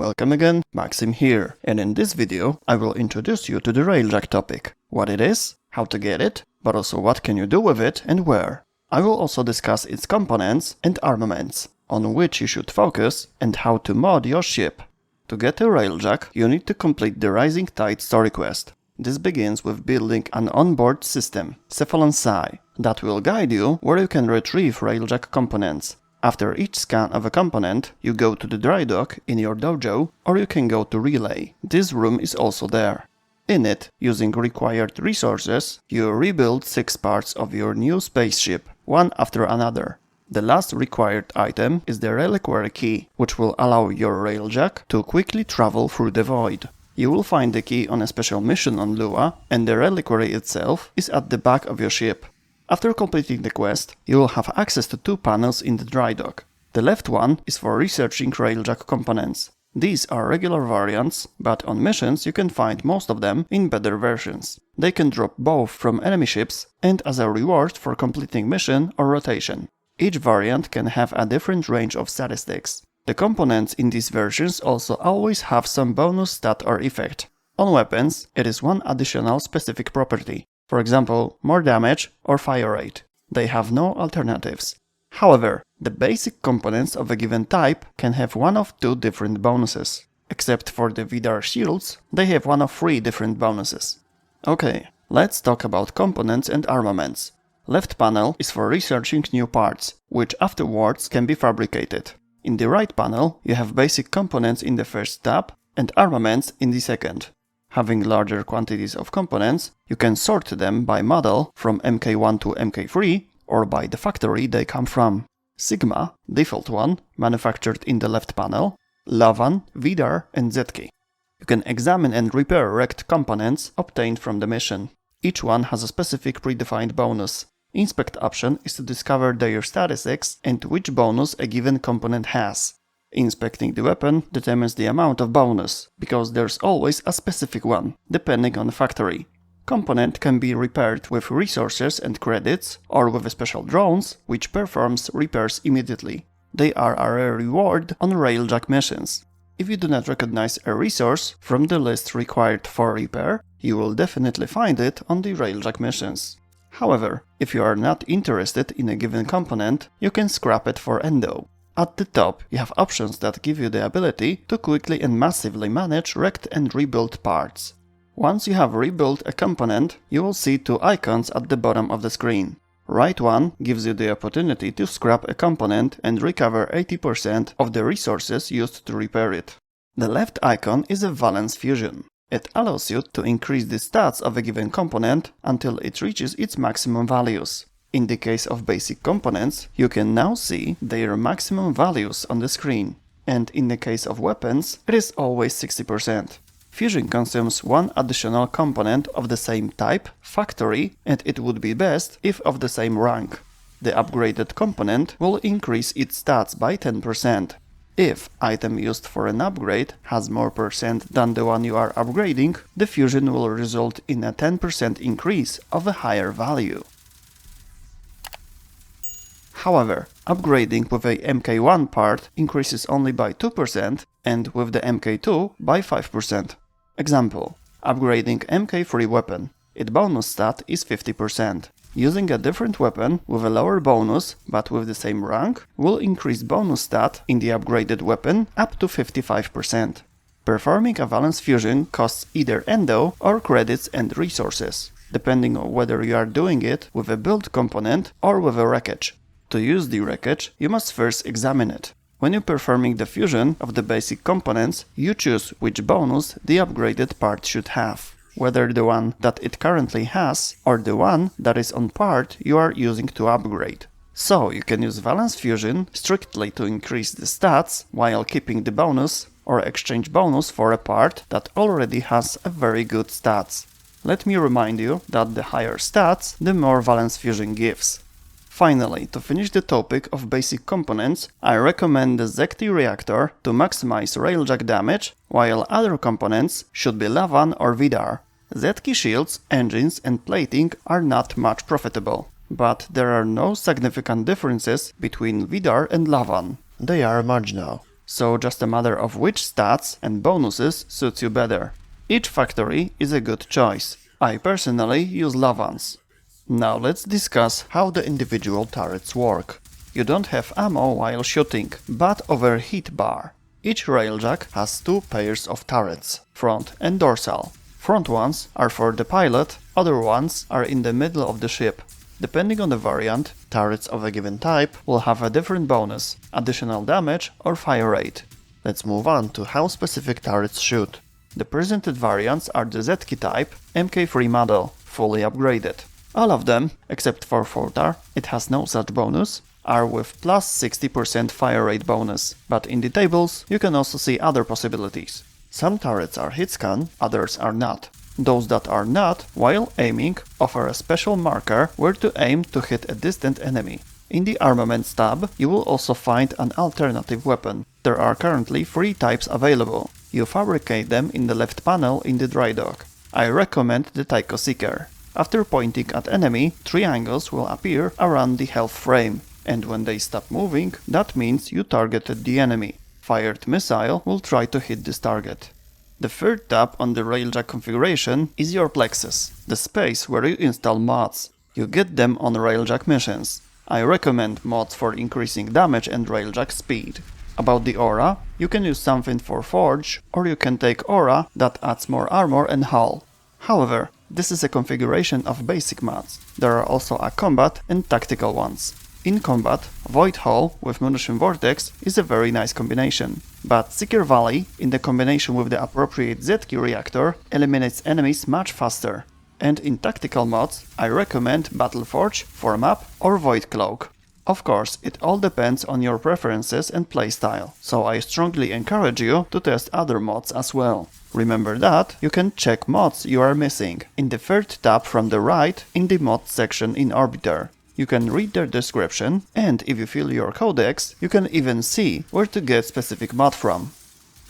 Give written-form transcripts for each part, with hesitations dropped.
Welcome again, Maxim here, and in this video I will introduce you to the Railjack topic, what it is, how to get it, but also what can you do with it and where. I will also discuss its components and armaments, on which you should focus, and how to mod your ship. To get a Railjack, you need to complete the Rising Tide story quest. This begins with building an onboard system, Valance, that will guide you where you can retrieve Railjack components. After each scan of a component, you go to the dry dock in your dojo, or you can go to Relay. This room is also there. In it, using required resources, you rebuild 6 parts of your new spaceship, one after another. The last required item is the reliquary key, which will allow your Railjack to quickly travel through the void. You will find the key on a special mission on Lua, and the reliquary itself is at the back of your ship. After completing the quest, you will have access to 2 panels in the dry dock. The left one is for researching Railjack components. These are regular variants, but on missions you can find most of them in better versions. They can drop both from enemy ships and as a reward for completing mission or rotation. Each variant can have a different range of statistics. The components in these versions also always have some bonus stat or effect. On weapons, it is one additional specific property. For example, more damage or fire rate. They have no alternatives. However, the basic components of a given type can have one of 2 different bonuses. Except for the Vidar shields, they have one of 3 different bonuses. Okay, let's talk about components and armaments. Left panel is for researching new parts, which afterwards can be fabricated. In the right panel, you have basic components in the first tab and armaments in the second. Having larger quantities of components, you can sort them by model from MK1 to MK3 or by the factory they come from. Sigma, default one, manufactured in the left panel, Lavan, Vidar and Zetki. You can examine and repair wrecked components obtained from the mission. Each one has a specific predefined bonus. Inspect option is to discover their statistics and which bonus a given component has. Inspecting the weapon determines the amount of bonus, because there's always a specific one, depending on the factory. Component can be repaired with resources and credits, or with special drones, which performs repairs immediately. They are a rare reward on Railjack missions. If you do not recognize a resource from the list required for repair, you will definitely find it on the Railjack missions. However, if you are not interested in a given component, you can scrap it for endo. At the top, you have options that give you the ability to quickly and massively manage wrecked and rebuilt parts. Once you have rebuilt a component, you will see 2 icons at the bottom of the screen. Right one gives you the opportunity to scrap a component and recover 80% of the resources used to repair it. The left icon is a Valance Fusion. It allows you to increase the stats of a given component until it reaches its maximum values. In the case of basic components, you can now see their maximum values on the screen, and in the case of weapons, it is always 60%. Fusion consumes 1 additional component of the same type, factory, and it would be best if of the same rank. The upgraded component will increase its stats by 10%. If item used for an upgrade has more percent than the one you are upgrading, the fusion will result in a 10% increase of a higher value. However, upgrading with a MK1 part increases only by 2% and with the MK2 by 5%. Example, upgrading MK3 weapon. Its bonus stat is 50%. Using a different weapon with a lower bonus but with the same rank will increase bonus stat in the upgraded weapon up to 55%. Performing a Valance Fusion costs either endo or credits and resources, depending on whether you are doing it with a build component or with a wreckage. To use the wreckage, you must first examine it. When you're performing the fusion of the basic components, you choose which bonus the upgraded part should have, whether the one that it currently has or the one that is on part you are using to upgrade. So you can use Valance Fusion strictly to increase the stats while keeping the bonus, or exchange bonus for a part that already has a very good stats. Let me remind you that the higher stats, the more Valance Fusion gives. Finally, to finish the topic of basic components, I recommend the Zetki reactor to maximize Railjack damage, while other components should be Lavan or Vidar. Zetki shields, engines and plating are not much profitable, but there are no significant differences between Vidar and Lavan. They are marginal. so just a matter of which stats and bonuses suits you better. Each factory is a good choice. I personally use Valance. Now let's discuss how the individual turrets work. You don't have ammo while shooting, but overheat bar. Each Railjack has two pairs of turrets, front and dorsal. Front ones are for the pilot, other ones are in the middle of the ship. Depending on the variant, turrets of a given type will have a different bonus, additional damage or fire rate. Let's move on to how specific turrets shoot. The presented variants are the ZK type MK3 model, fully upgraded. All of them, except for Fortar, it has no such bonus, are with plus 60% fire rate bonus, but in the tables you can also see other possibilities. Some turrets are hitscan, others are not. Those that are not, while aiming, offer a special marker where to aim to hit a distant enemy. In the Armaments tab, you will also find an alternative weapon. There are currently 3 types available. You fabricate them in the left panel in the dry dock. I recommend the Taiko Seeker. After pointing at enemy, triangles will appear around the health frame, and when they stop moving, that means you targeted the enemy. Fired missile will try to hit this target. The third tab on the Railjack configuration is your Plexus, the space where you install mods. You get them on Railjack missions. I recommend mods for increasing damage and Railjack speed. About the aura, you can use something for forge, or you can take aura that adds more armor and hull. However, this is a configuration of basic mods. There are also a combat and tactical ones. In combat, Void Hull with Munition Vortex is a very nice combination, but Seeker Valley, in the combination with the appropriate ZK reactor, eliminates enemies much faster. And in tactical mods, I recommend Battleforge, Formap or Void Cloak. Of course, it all depends on your preferences and playstyle, so I strongly encourage you to test other mods as well. Remember that you can check mods you are missing in the third tab from the right in the mods section in Orbiter. You can read their description, and if you fill your codex, you can even see where to get specific mod from.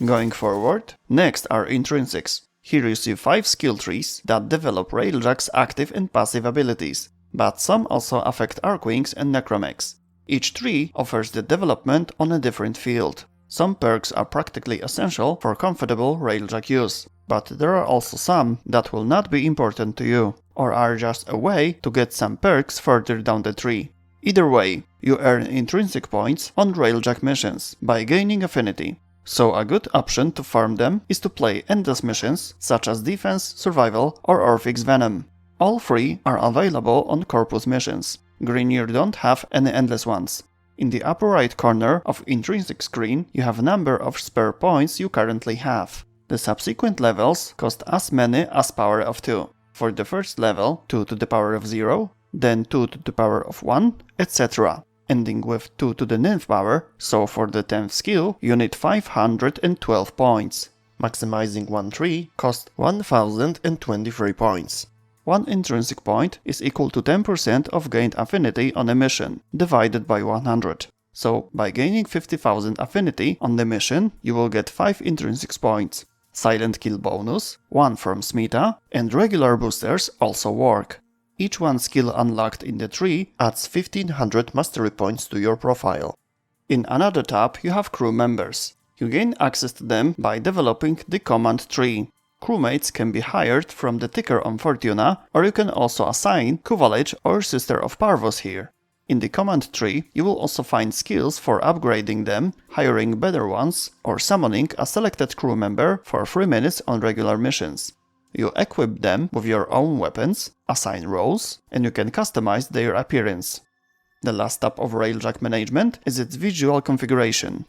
Going forward, next are Intrinsics. Here you see 5 skill trees that develop Railjack's active and passive abilities, but some also affect Archwings and Necromechs. Each tree offers the development on a different field. Some perks are practically essential for comfortable Railjack use, but there are also some that will not be important to you, or are just a way to get some perks further down the tree. Either way, you earn intrinsic points on Railjack missions by gaining affinity, so a good option to farm them is to play endless missions such as Defense, Survival or Orphix Venom. All 3 are available on Corpus missions. Grineer don't have any endless ones. In the upper right corner of Intrinsic screen you have a number of spare points you currently have. The subsequent levels cost as many as power of 2. For the first level, 2 to the power of 0, then 2 to the power of 1, etc. Ending with 2 to the 9th power, so for the 10th skill you need 512 points. Maximizing one tree costs 1023 points. One intrinsic point is equal to 10% of gained affinity on a mission, divided by 100. So, by gaining 50,000 affinity on the mission, you will get 5 intrinsic points. Silent kill bonus, 1 from Smita, and regular boosters also work. Each one skill unlocked in the tree adds 1500 mastery points to your profile. In another tab you have crew members. You gain access to them by developing the command tree. Crewmates can be hired from the ticker on Fortuna, or you can also assign Kuvalage or Sister of Parvos here. In the command tree, you will also find skills for upgrading them, hiring better ones, or summoning a selected crew member for 3 minutes on regular missions. You equip them with your own weapons, assign roles, and you can customize their appearance. The last tab of Railjack management is its visual configuration.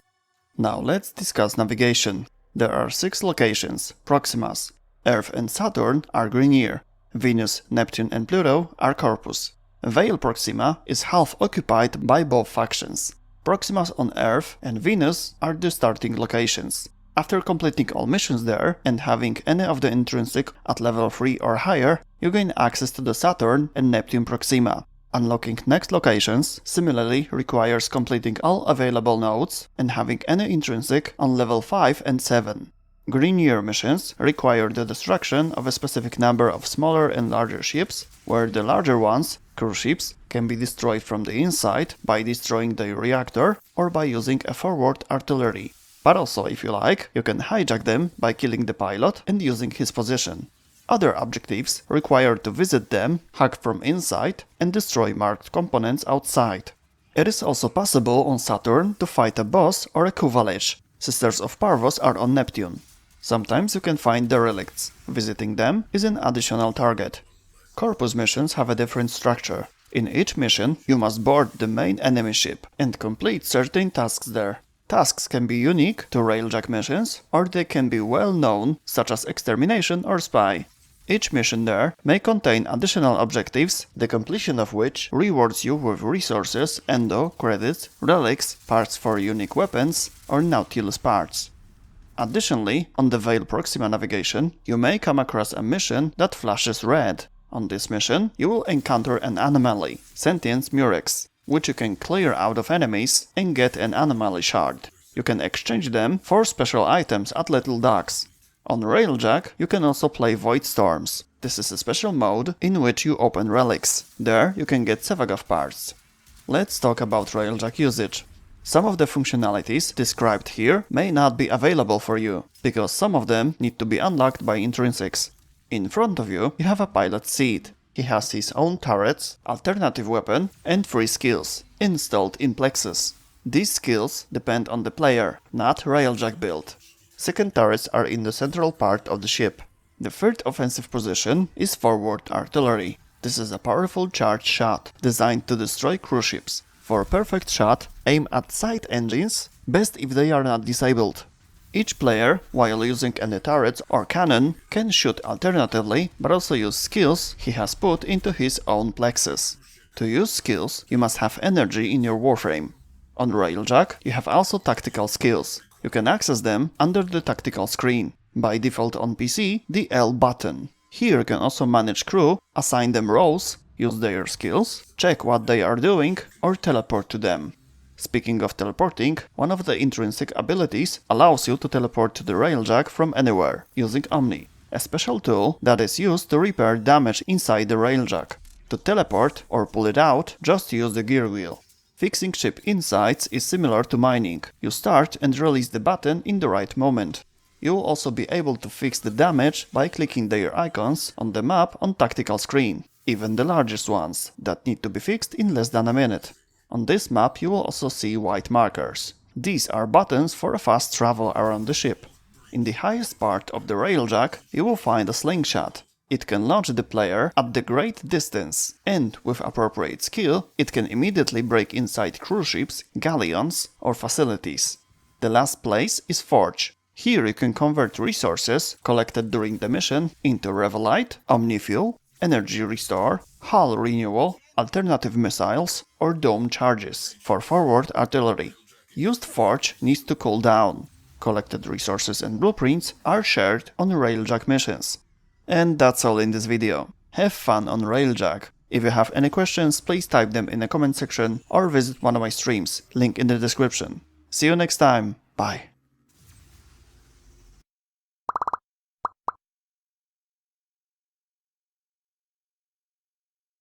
Now let's discuss navigation. There are 6 locations, Proximas. Earth and Saturn are Grineer. Venus, Neptune and Pluto are Corpus. Veil Proxima is half occupied by both factions. Proximas on Earth and Venus are the starting locations. After completing all missions there and having any of the intrinsic at level 3 or higher, you gain access to the Saturn and Neptune Proxima. Unlocking next locations similarly requires completing all available nodes and having any intrinsic on level 5 and 7. Grineer missions require the destruction of a specific number of smaller and larger ships, where the larger ones, cruise ships, can be destroyed from the inside by destroying the reactor or by using a forward artillery. But also, if you like, you can hijack them by killing the pilot and using his position. Other objectives require to visit them, hack from inside, and destroy marked components outside. It is also possible on Saturn to fight a boss or a Kuvalage. Sisters of Parvos are on Neptune. Sometimes you can find the relics. Visiting them is an additional target. Corpus missions have a different structure. In each mission, you must board the main enemy ship and complete certain tasks there. Tasks can be unique to Railjack missions, or they can be well known, such as extermination or spy. Each mission there may contain additional objectives, the completion of which rewards you with resources, endo, credits, relics, parts for unique weapons, or Nautilus parts. Additionally, on the Veil Proxima navigation, you may come across a mission that flashes red. On this mission, you will encounter an anomaly, Sentients Murex, which you can clear out of enemies and get an anomaly shard. You can exchange them for special items at Little Docks. On Railjack, you can also play Void Storms. This is a special mode in which you open relics. There you can get Sevagov parts. Let's talk about Railjack usage. Some of the functionalities described here may not be available for you, because some of them need to be unlocked by Intrinsics. In front of you, you have a pilot seat. He has his own turrets, alternative weapon, and 3 skills, installed in Plexus. These skills depend on the player, not Railjack build. Second turrets are in the central part of the ship. The third offensive position is forward artillery. This is a powerful charged shot, designed to destroy cruise ships. For a perfect shot, aim at side engines, best if they are not disabled. Each player, while using any turrets or cannon, can shoot alternatively, but also use skills he has put into his own Plexus. To use skills, you must have energy in your Warframe. On Railjack, you have also tactical skills. You can access them under the tactical screen. By default on PC, the L button. Here you can also manage crew, assign them roles, use their skills, check what they are doing, or teleport to them. Speaking of teleporting, one of the intrinsic abilities allows you to teleport to the Railjack from anywhere, using Omni, a special tool that is used to repair damage inside the Railjack. To teleport or pull it out, just use the gear wheel. Fixing ship insides is similar to mining. You start and release the button in the right moment. You will also be able to fix the damage by clicking their icons on the map on tactical screen, even the largest ones, that need to be fixed in less than a minute. On this map you will also see white markers. These are buttons for a fast travel around the ship. In the highest part of the Railjack you will find a slingshot. It can launch the player at the great distance, and with appropriate skill it can immediately break inside cruise ships, galleons or facilities. The last place is Forge. Here you can convert resources collected during the mission into Revelite, Omnifuel, Energy Restore, Hull Renewal, alternative missiles or dome charges for forward artillery. Used Forge needs to cool down. Collected resources and blueprints are shared on Railjack missions. And that's all in this video. Have fun on Railjack. If you have any questions, please type them in the comment section or visit one of my streams, link in the description. See you next time, bye.